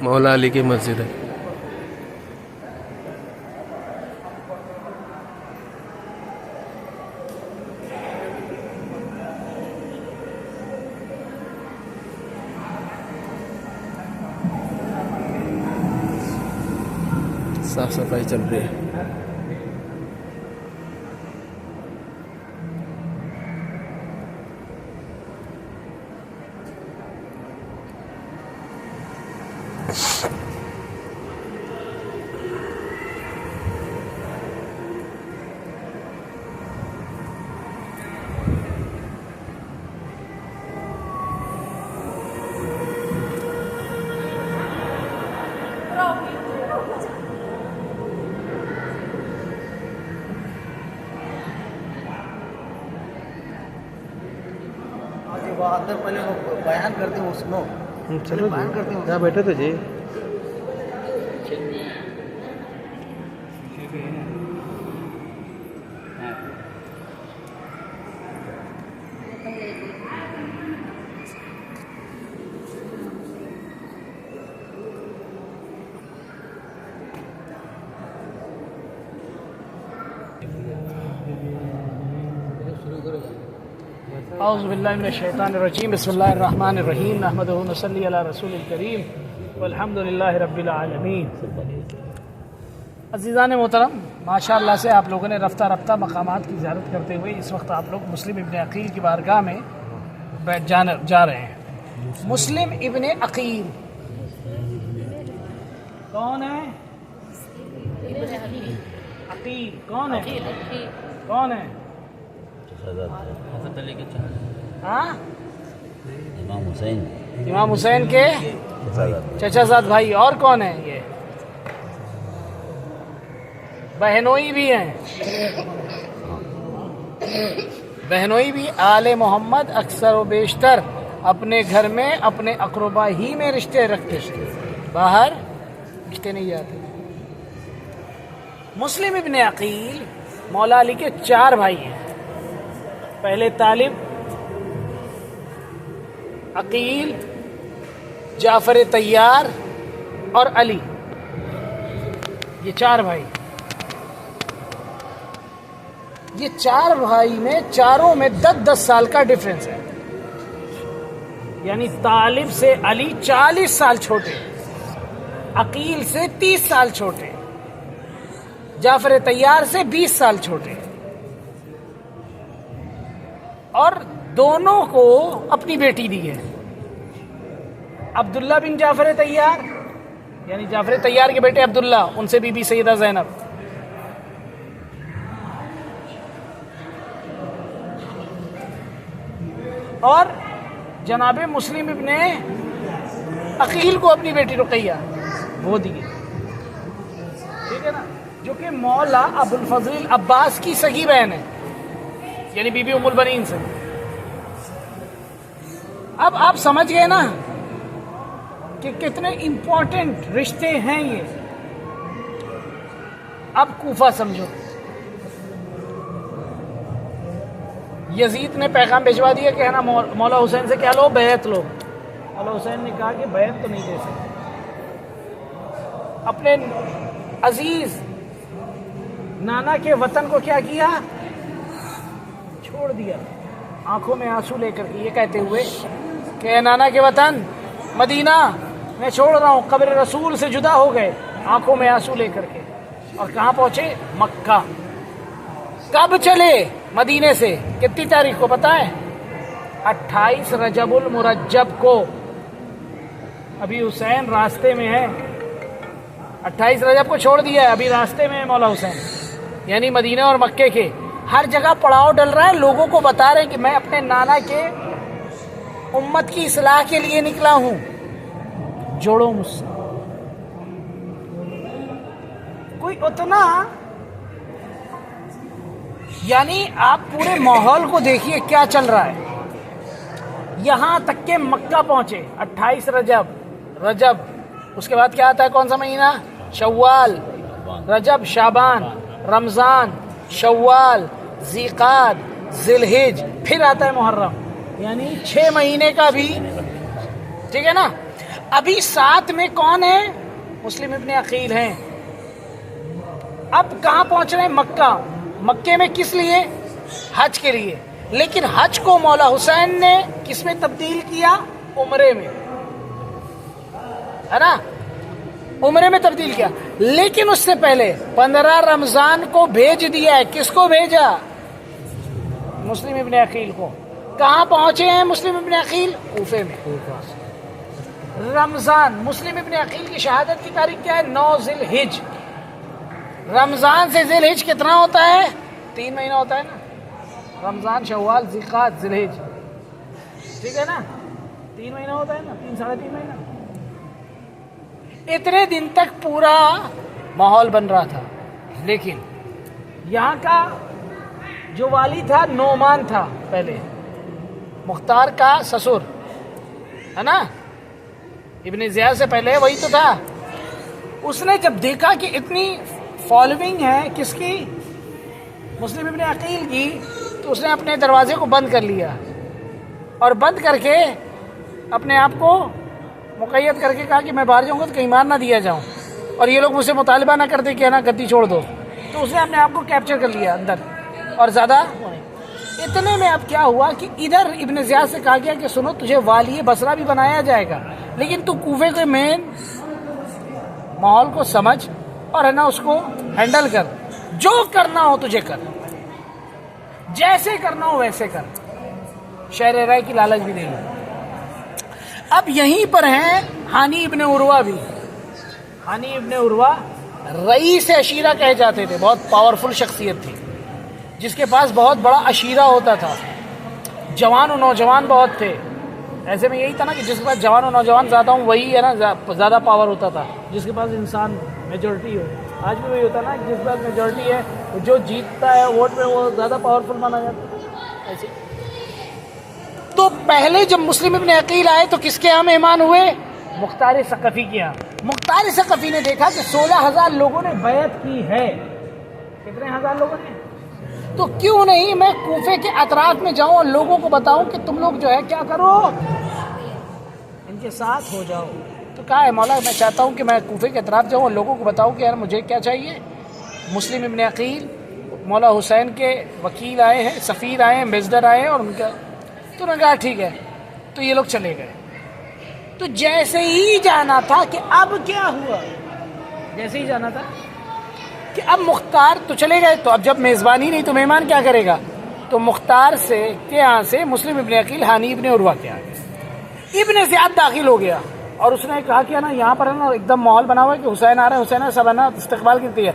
مولا علی کی مسجد ہے. صاف صفائی چل رہی ہے. اندر پہلے وہ بیان کرتے ہیں، وہ سنو. چلو بیان کرتے ہیں. کیا بیٹھے تھے جی؟ اعوذ باللہ من الشیطان الرجیم، بسم اللہ الرحمن الرحیم، نحمدہ و نصلی علی رسول الکریم، والحمد للہ رب العالمین. عزیزان محترم، ماشاءاللہ سے آپ لوگوں نے رفتہ رفتہ مقامات کی زیارت کرتے ہوئے اس وقت آپ لوگ مسلم ابن عقیل کی بارگاہ میں جا رہے ہیں. مسلم ابن عقیل کون ہے؟ عقیل کون ہے؟ کون ہے؟ ہاں، امام حسین کے چچا زاد بھائی. اور کون ہے یہ؟ بہنوئی بھی ہیں. بہنوئی بھی آل محمد اکثر و بیشتر اپنے گھر میں اپنے اقربا ہی میں رشتے رکھتے تھے، باہر رشتے نہیں جاتے. مسلم ابن عقیل مولا علی کے 4 بھائی ہیں. پہلے طالب، عقیل، جعفر طیار اور علی، یہ 4 بھائی. یہ 4 بھائی میں چاروں میں 10 سال کا ڈفرنس ہے. یعنی طالب سے علی 40 سال چھوٹے، عقیل سے 30 سال چھوٹے، جعفر طیار سے 20 سال چھوٹے. اور دونوں کو اپنی بیٹی دی ہے، عبداللہ بن جعفر طیار، یعنی جعفر طیار کے بیٹے عبداللہ، ان سے بی بی سیدہ زینب. اور جناب مسلم ابن عقیل کو اپنی بیٹی رقیہ وہ دی، ٹھیک ہے نا، جو کہ مولا ابو الفضل عباس کی سگی بہن ہے، یعنی بی بی ام البنین سے. اب آپ سمجھ گئے نا کہ کتنے امپورٹنٹ رشتے ہیں یہ. اب کوفہ سمجھو. یزید نے پیغام بھجوا دیا کہ ہے نا مولا حسین سے کیا لو، بیعت لو. مولا حسین نے کہا کہ بیعت تو نہیں دے سکتے. اپنے عزیز نانا کے وطن کو کیا کیا؟ چھوڑ دیا، آنکھوں میں آنسو لے کر کے، یہ کہتے ہوئے کہ اے نانا کے وطن مدینہ میں چھوڑ رہا ہوں، قبر رسول سے جدا ہو گئے، آنکھوں میں آنسو لے کر کے. اور کہاں پہنچے؟ مکہ. کب چلے مدینے سے؟ کتنی تاریخ کو پتہ ہے؟ 28 رجب المرجب کو. ابھی حسین راستے میں ہے، 28 رجب کو چھوڑ دیا ہے، ابھی راستے میں ہے مولا حسین. یعنی مدینہ اور مکے کے ہر جگہ پڑاؤ ڈل رہا ہے. لوگوں کو بتا رہے ہیں کہ میں اپنے نانا کے امت کی اصلاح کے لیے نکلا ہوں، جوڑو مجھ سے. کوئی اتنا، یعنی آپ پورے ماحول کو دیکھیے کیا چل رہا ہے. یہاں تک کہ مکہ پہنچے 28 رجب. اس کے بعد کیا آتا ہے؟ کون سا مہینہ؟ شوال. رجب، شعبان، رمضان، شوال، ذیقعد، ذی الحج، پھر آتا ہے محرم. یعنی 6 مہینے کا بھی، ٹھیک ہے نا. ابھی ساتھ میں کون ہے؟ مسلم ابن عقیل ہیں. اب کہاں پہنچ رہے ہیں؟ مکہ. مکے میں کس لیے؟ حج کے لیے. لیکن حج کو مولا حسین نے کس میں تبدیل کیا؟ عمرے میں، ہے نا، عمرے میں تبدیل کیا. لیکن اس سے پہلے 15 رمضان کو بھیج دیا ہے. کس کو بھیجا؟ مسلم ابن عقیل کو. کہاں پہنچے ہیں مسلم ابن عقیل؟ کوفے میں. رمضان، مسلم ابن عقیل کی شہادت کی تاریخ کیا ہے؟ 9 ذی الحج. رمضان سے ذی الحج کتنا ہوتا ہے؟ 3 مہینہ ہوتا ہے نا. رمضان، شوال، ذی الحج، ٹھیک ہے نا، 3 مہینہ ہوتا ہے نا، 3 ساڑھے 3 مہینہ. اتنے دن تک پورا ماحول بن رہا تھا. لیکن یہاں کا جو والی تھا نعمان تھا، پہلے مختار کا سسر، ہے نا، ابن زیاد سے پہلے وہی تو تھا. اس نے جب دیکھا کہ اتنی فالوئنگ ہے کس کی؟ مسلم ابن عقیل کی، تو اس نے اپنے دروازے کو بند کر لیا اور بند کر کے اپنے آپ کو مقید کر کے کہا کہ میں باہر جاؤں گا تو کہیں مار نہ دیا جاؤں اور یہ لوگ مجھ سے مطالبہ نہ کرتے کہ نا گدی چھوڑ دو. تو اس نے اپنے آپ کو کیپچر کر لیا اندر اور زیادہ. اتنے میں اب کیا ہوا کہ ادھر ابن زیاد سے کہا گیا کہ سنو، تجھے والی بصرہ بھی بنایا جائے گا، لیکن تو کوفے کے مین ماحول کو سمجھ اور ہے نا اس کو ہینڈل کر. جو کرنا ہو تجھے کر، جیسے کرنا ہو ویسے کر، شہر رائے کی لالچ بھی نہیں. اب یہیں پر ہیں ہانی ابن عروہ بھی. ہانی ابن عروہ رئیس عشیرہ کہے جاتے تھے. بہت پاورفل شخصیت تھی جس کے پاس بہت بڑا عشیرہ ہوتا تھا. جوان و نوجوان بہت تھے. ایسے میں یہی تھا نا کہ جس کے پاس جوان و نوجوان زیادہ ہوں وہی ہے نا زیادہ پاور ہوتا تھا. جس کے پاس انسان میجورٹی ہو، آج بھی وہی ہوتا نا، جس کے پاس میجورٹی ہے جو جیتتا ہے ووٹ میں وہ زیادہ پاورفل مانا جاتا ہے. ایسے تو پہلے جب مسلم ابن عقیل آئے تو کس کے یہاں مہمان ہوئے؟ مختار ثقفی کے یہاں. مختار ثقفی نے دیکھا کہ 16,000 لوگوں نے بیعت کی ہے. کتنے ہزار لوگوں نے؟ تو کیوں نہیں میں کوفے کے اطراف میں جاؤں اور لوگوں کو بتاؤں کہ تم لوگ جو ہے کیا کرو، ان کے ساتھ ہو جاؤ. تو کہا ہے مولا میں چاہتا ہوں کہ میں کوفے کے اطراف جاؤں اور لوگوں کو بتاؤں کہ یار مجھے کیا چاہیے. مسلم ابن عقیل مولا حسین کے وکیل آئے ہیں، سفیر آئے ہیں، امبیسڈر آئے ہیں، اور ان کا تو نے کہا ٹھیک ہے. تو یہ لوگ چلے گئے. تو جیسے ہی جانا تھا کہ اب کیا ہوا، جیسے ہی جانا تھا کہ اب مختار تو چلے گئے. تو اب جب میزبانی نہیں تو مہمان کیا کرے گا؟ تو مختار سے کے یہاں سے مسلم ابن عقیل ہانی ابن عروہ کے آگے ابن زیاد داخل ہو گیا اور اس نے کہا کہ نا یہاں پر ہے نا ایک دم ماحول بنا ہوا ہے کہ حسین آ رہا ہے، حسین ہے، سب ہے نا استقبال کرتی ہے.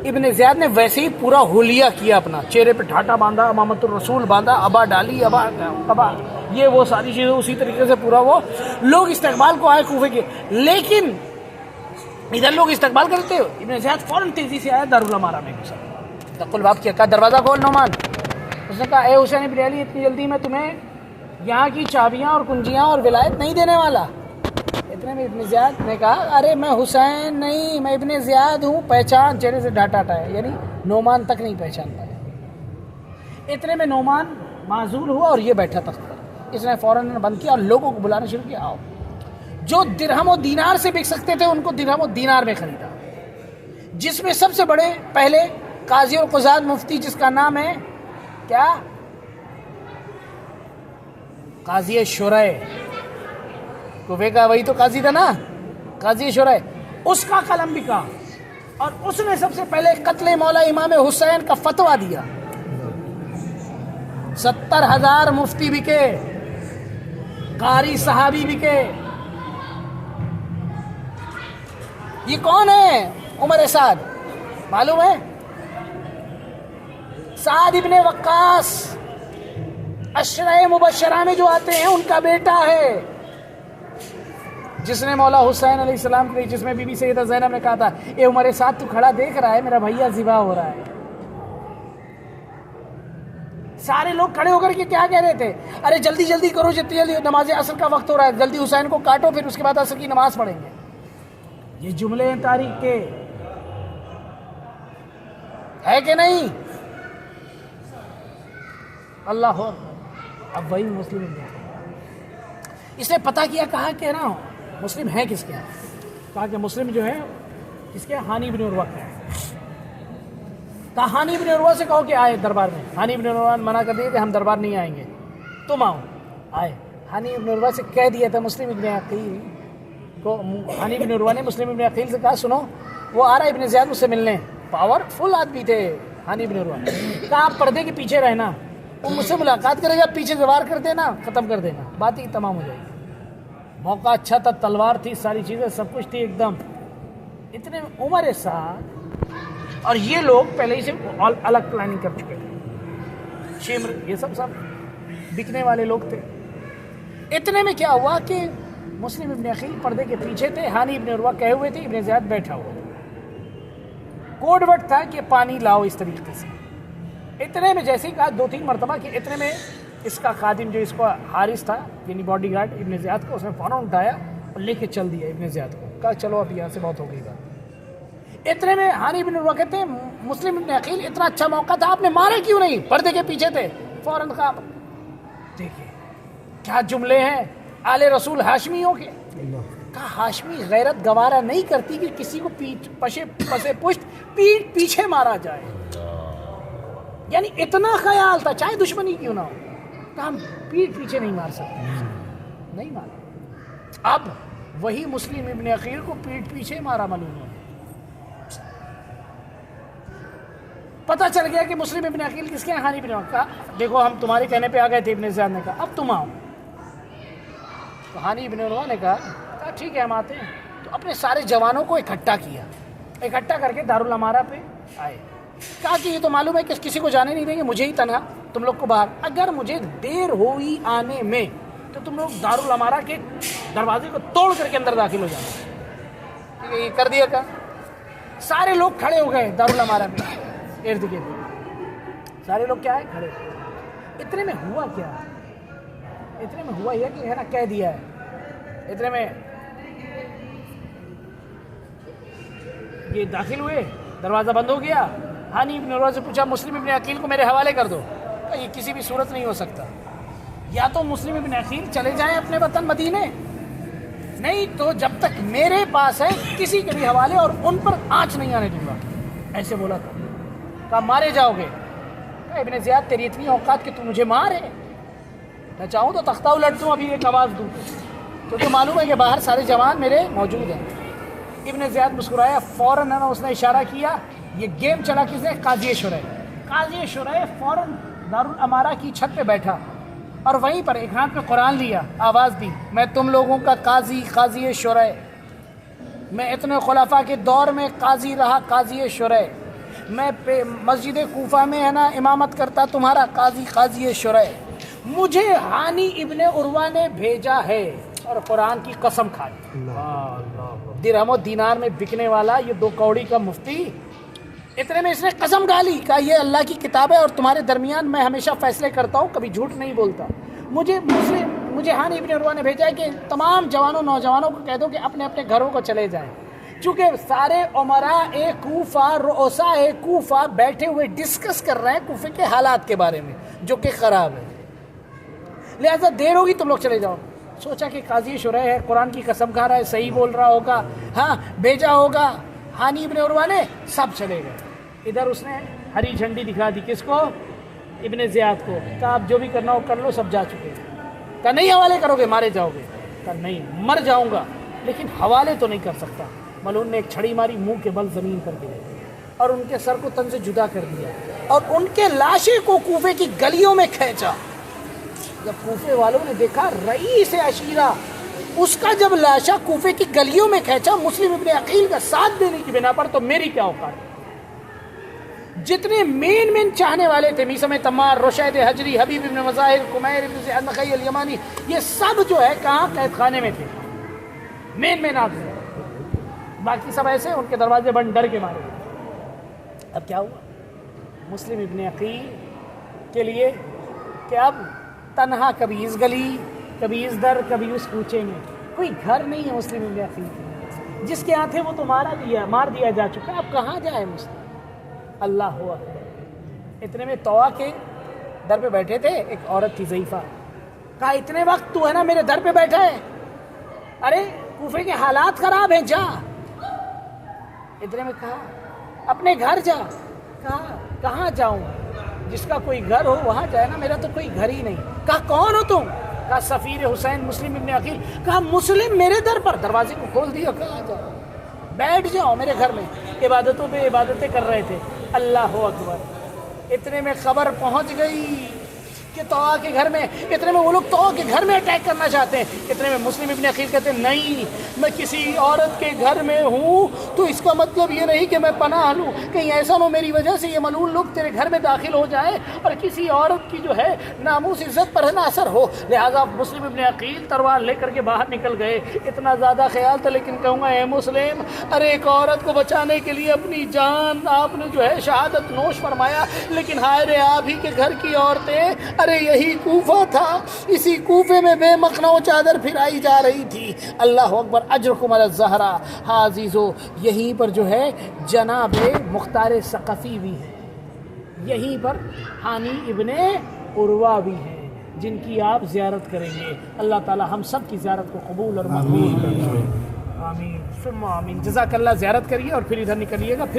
ابن زیاد نے ویسے ہی پورا حلیہ کیا، اپنا چہرے پہ ٹھاٹا باندھا، امامت الرسول باندھا، ابا ڈالی، ابا یہ وہ ساری چیزیں اسی طریقے سے پورا وہ لوگ استقبال کو آئے کوفے کے. لیکن ادھر لوگ استقبال کرتے ہو. ابن زیاد فوراً تیزی سے آیا، دارالعمارہ میں گھسا، دقل باب کیا، کہا دروازہ کھول نعمان. اس نے کہا اے حسین ابن علی، اتنی جلدی میں تمہیں یہاں کی چابیاں اور کنجیاں اور ولایت نہیں دینے والا. اتنے میں ابن زیاد نے کہا ارے میں حسین نہیں، میں ابن زیاد ہوں. پہچان، چہرے سے ڈاٹا ہے، یعنی نعمان تک نہیں پہچان پایا. اتنے میں نعمان معزول ہوا اور یہ بیٹھا تخت پر. اس نے فوراً بند کیا اور لوگوں کو بلانا شروع کیا. آؤ. جو درہم و دینار سے بک سکتے تھے ان کو درہم و دینار میں خریدا. جس میں سب سے بڑے پہلے قاضی اور قضات مفتی، جس کا نام ہے کیا؟ قاضی شرح. کوفے کا وہی تو قاضی تھا نا، قاضی شرح. اس کا قلم بکا اور اس نے سب سے پہلے قتل مولا امام حسین کا فتویٰ دیا. 70,000 مفتی بکے، قاری صحابی بکے. یہ کون ہے؟ عمر سعد. معلوم ہے؟ سعد ابن وقاص عشرہ مبشرہ میں جو آتے ہیں ان کا بیٹا ہے، جس نے مولا حسین علیہ السلام کے، جس میں بی بی سیدہ زینب نے کہا تھا اے عمر سعد تو کھڑا دیکھ رہا ہے، میرا بھیا ذبح ہو رہا ہے. سارے لوگ کھڑے ہو کر کے کیا کہہ رہے تھے؟ ارے جلدی جلدی کرو، جتنی جلدی، نماز عصر کا وقت ہو رہا ہے، جلدی حسین کو کاٹو، پھر اس کے بعد عصر کی نماز پڑھیں گے. یہ جملے ہیں تاریخ کے، ہے کہ نہیں؟ اللہ ہو. اب وہی مسلم اس نے پتہ کیا، کہا کہہ رہا ہوں مسلم ہیں کس کے ہیں؟ کہا کہ مسلم جو ہے کس کے ہیں؟ ہانی بن عروہ کے ہیں۔ کہا ہانی بن عروہ سے کہو کہ آئے دربار میں۔ ہانی بن عروہ نے منع کر دیا کہ ہم دربار نہیں آئیں گے، تم آؤ۔ آئے، ہانی بن عروہ سے کہہ دیا تھا مسلم ابن عقیل کو، ہانی بن عروہ نے مسلم ابن عقیل سے کہا سنو وہ آ رہا ہے ابن زیاد مجھ سے ملنے، پاور فل آدمی تھے ہانی بن عروہ، کہا آپ پردے کے پیچھے رہنا، وہ مجھ سے ملاقات کرے گا، پیچھے سے وار کر دینا، ختم کر دینا، بات ہی تمام ہو جائے گی۔ موقع اچھا تھا، تلوار تھی، ساری چیزیں سب کچھ تھی ایک دم۔ اتنے میں عمر سعد اور یہ لوگ پہلے ہی سے الگ پلاننگ کر چکے تھے، شمر یہ سب بکنے والے لوگ تھے۔ اتنے میں کیا ہوا کہ مسلم ابن عقیل پردے کے پیچھے تھے، ہانی ابن عروہ کہے ہوئے تھے، ابن زیاد بیٹھا ہوا، کوڈ ورڈ تھا کہ پانی لاؤ اس طریقے سے۔ اتنے میں جیسے ہی کہا 2-3 مرتبہ کہ اتنے میں اس کا خادم جو اس کو حارث تھا یعنی باڈی گارڈ ابن زیاد کو، اس نے فوراً اٹھایا اور لے کے چل دیا ابن زیاد کو، کہا چلو اب یہاں سے بہت ہو گئی بات۔ اتنے میں ہانی بن عروہ کہتے ہیں مسلم ابن عقیل اتنا اچھا موقع تھا، آپ نے مارے کیوں نہیں؟ پردے کے پیچھے تھے۔ فوراً کہا دیکھیے کیا جملے ہیں آل رسول ہاشمیوں کے، کہا ہاشمی غیرت گوارا نہیں کرتی کہ کسی کو پسے پشت پیٹ پیچھے مارا جائے، یعنی اتنا خیال تھا چاہے دشمنی کیوں نہ ہو، کہا ہم پیٹ پیچھے نہیں مار سکتے، نہیں مارا۔ اب وہی مسلم ابن عقیل کو پیٹ پیچھے مارا معلوم ہو، پتہ چل گیا کہ مسلم ابن عقیل کس کے ہیں؟ ہانی بن عروہ۔ کہا دیکھو ہم تمہارے کہنے پہ آ گئے تھے، ابن زیاد نے کہا اب تم آؤ۔ تو ہانی بن عروہ نے کہا ٹھیک ہے ہم آتے ہیں۔ تو اپنے سارے جوانوں کو اکٹھا کیا، اکٹھا کر کے دارالامارہ پہ آئے، کہا کہ یہ تو معلوم ہے کہ کسی کو جانے نہیں دیں گے، مجھے ہی تنہا، تم لوگ کو باہر، اگر مجھے دیر ہوئی آنے میں تو تم لوگ دارالامارہ کے دروازے کو توڑ کر کے اندر داخل ہو جانا۔ ٹھیک ہے، یہ کر دیا کا سارے لوگ کھڑے ہو گئے دارالامارہ میں ارد گرد، سارے لوگ کیا ہے کھڑے۔ اتنے میں ہوا کیا؟ اتنے میں ہوا یہ کہ ہے نا کہہ دیا ہے، اتنے میں یہ داخل ہوئے، دروازہ بند ہو گیا۔ ہانی ابن عروہ سے پوچھا مسلم ابن عقیل کو میرے حوالے کر دو، یہ کسی بھی صورت نہیں ہو سکتا، یا تو مسلم ابن عقیل چلے جائیں اپنے وطن مدینے، نہیں تو جب تک میرے پاس ہے کسی کے بھی حوالے اور ان پر آنچ نہیں آنے دوں گا، ایسے بولا تھا۔ کہا مارے جاؤ گے؟ کہا ابن زیاد تیری اتنی اوقات کہ تو مجھے مارے، میں چاہوں تو تختہ الٹ دوں، ابھی ایک آواز دوں، تو معلوم ہے کہ باہر سارے جوان میرے موجود ہیں۔ ابن زیاد مسکرایا، فوراً اس نے اشارہ کیا، یہ گیم چلا کس نے؟ قاضی شرح۔ قاضی شرح فوراً دارالامارہ کی چھت پہ بیٹھا اور وہیں پر ایک ہاتھ میں قرآن لیا، آواز دی، میں تم لوگوں کا قاضی شرح، میں اتنے خلفاء کے دور میں قاضی رہا، قاضی شرح، میں مسجد کوفہ میں ہے نا امامت کرتا تمہارا قاضی شرح، مجھے ہانی ابن عروہ نے بھیجا ہے، اور قرآن کی قسم کھا لی، درہم و دینار میں بکنے والا یہ 2 کوڑی کا مفتی، اتنے میں اس نے قسم کھا لی، کہا یہ اللہ کی کتاب ہے اور تمہارے درمیان میں ہمیشہ فیصلے کرتا ہوں، کبھی جھوٹ نہیں بولتا، مجھے ہانی ابن عروہ نے بھیجا ہے کہ تمام جوانوں نوجوانوں کو کہہ دو کہ اپنے اپنے گھروں کو چلے جائیں، چونکہ سارے عمراء کوفہ، رؤساء کوفہ بیٹھے ہوئے ڈسکس کر رہے ہیں کوفے کے حالات کے بارے میں جو کہ خراب ہے، لہذا دیر ہوگی تم لوگ چلے جاؤ۔ سوچا کہ قاضی شرح ہے، قرآن کی قسم کھا رہا ہے، صحیح بول رہا ہوگا، ہاں بھیجا ہوگا، ہانی ابن عروہ نے، سب چلے گئے۔ ادھر اس نے ہری جھنڈی دکھا دی، کس کو؟ ابن زیاد کو، کہا آپ جو بھی کرنا ہو کر لو، سب جا چکے، کہا نہیں حوالے کرو گے مارے جاؤ گے، کہا نہیں مر جاؤں گا لیکن حوالے تو نہیں کر سکتا۔ ملعون نے ایک چھڑی ماری، منہ کے بل زمین پر گرے اور ان کے سر کو تن سے جدا کر دیا اور ان کے لاشیں کو کوفے کی گلیوں میں کھینچا۔ جب کوفے والوں نے دیکھا رئیس عشیرہ اس کا جب لاشا کوفے کی گلیوں میں کھینچا مسلم ابن عقیل کا ساتھ دینے کی بنا پر، تو میری کیا اوقات؟ جتنے مین چاہنے والے تھے، میثم تمار، رشید حجری، حبیب ابن مظاہر، قمیر ابن زیاد نخعی الیمانی، یہ سب جو ہے کہاں؟ قید خانے میں تھے، مین آدمی، باقی سب ایسے ان کے دروازے بند ڈر کے مارے۔ اب کیا ہوا مسلم ابن عقیل کے لیے کہ اب تنہا، کبھی اس گلی، کبھی اس در، کبھی اس کوچے میں، کوئی گھر نہیں ہے مسلم ابن عقیل، جس کے ہاتھ ہے وہ تو مار دیا جا چکا ہے، اب کہاں جائے مسلم؟ اللہ ہوا۔ اتنے میں طوا کے در پہ بیٹھے تھے، ایک عورت تھی ضعیفہ، کہا اتنے وقت تو ہے نا میرے در پہ بیٹھا ہے؟ ارے کوفے کے حالات خراب ہیں، جا۔ اتنے میں کہا اپنے گھر جا۔ کہا کہاں جاؤں؟ جس کا کوئی گھر ہو وہاں جائے نا، میرا تو کوئی گھر ہی نہیں۔ کہا کون ہو تم؟ کہا سفیر حسین مسلم ابن عقیل۔ کہا مسلم میرے در پر؟ دروازے کو کھول دیا، کہا جاؤ بیٹھ جاؤ میرے گھر میں۔ عبادتوں پہ عبادتیں کر رہے تھے، اللہ اکبر۔ اتنے میں خبر پہنچ گئی کہ طوٰ کے گھر میں، اتنے میں وہ لوگ طوٰ کے گھر میں اٹیک کرنا چاہتے ہیں۔ اتنے میں مسلم ابن عقیل کہتے ہیں نہیں، میں کسی عورت کے گھر میں ہوں تو اس کا مطلب یہ نہیں کہ میں پناہ لوں، کہیں ایسا نہ میری وجہ سے یہ ملعون لوگ تیرے گھر میں داخل ہو جائے اور کسی عورت کی جو ہے ناموس عزت پر نہ اثر ہو۔ لہٰذا مسلم ابن عقیل تلوار لے کر کے باہر نکل گئے۔ اتنا زیادہ خیال تھا، لیکن کہوں گا اے مسلم، ارے ایک عورت کو بچانے کے لیے اپنی جان آپ نے جو ہے شہادت نوش فرمایا، لیکن ہائے رے آپ ہی کے گھر کی عورتیں، ارے یہی کوفہ تھا، اسی کوفے میں بے مخنو چادر پھرائی جا رہی تھی۔ اللہ اکبر، اجرکم علی الزہرا۔ ہاں عزیزو، یہیں پر جو ہے جناب مختار ثقفی بھی ہے، یہیں پر حانی ابن عروہ بھی ہیں، جن کی آپ زیارت کریں گے۔ اللہ تعالی ہم سب کی زیارت کو قبول اور مقبول کرے۔ آمین ثم آمین۔ جزاک اللہ، زیارت کریے اور پھر ادھر نکلیے گا، پھر